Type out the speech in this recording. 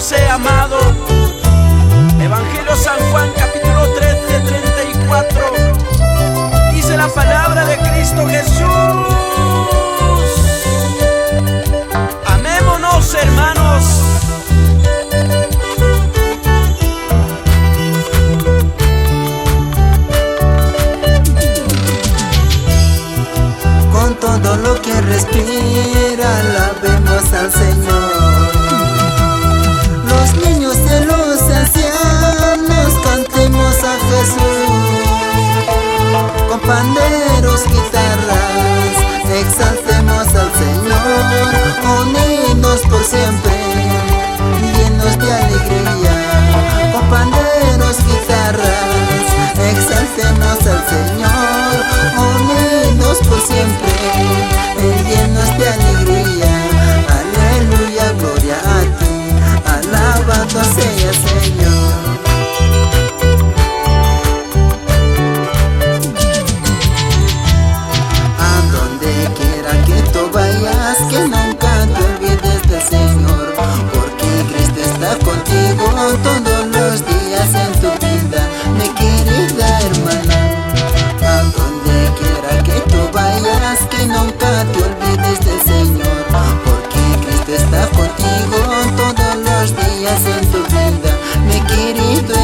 sea amado. Evangelio San Juan capítulo 13, 34. Dice la palabra de Cristo Jesús: amémonos, hermanos. Con todo lo que respira, alabemos al Señor. Los niños y los ancianos, cantemos a Jesús. Con panderos, guitarras, exaltemos al Señor. Unidos por siempre, llenos de alegría. Con panderos, guitarras, exaltemos al Señor. Unidos por siempre, llenos de alegría. Aleluya, gloria a ti, alabado sea Señor. A donde quiera que tú vayas, que nunca te olvides del Señor, porque Cristo está contigo todos los días en tu vida, mi querida hermana. A donde quiera que tú vayas, que nunca te olvides del Señor, porque Cristo está contigo todos los días en tu vida, mi querido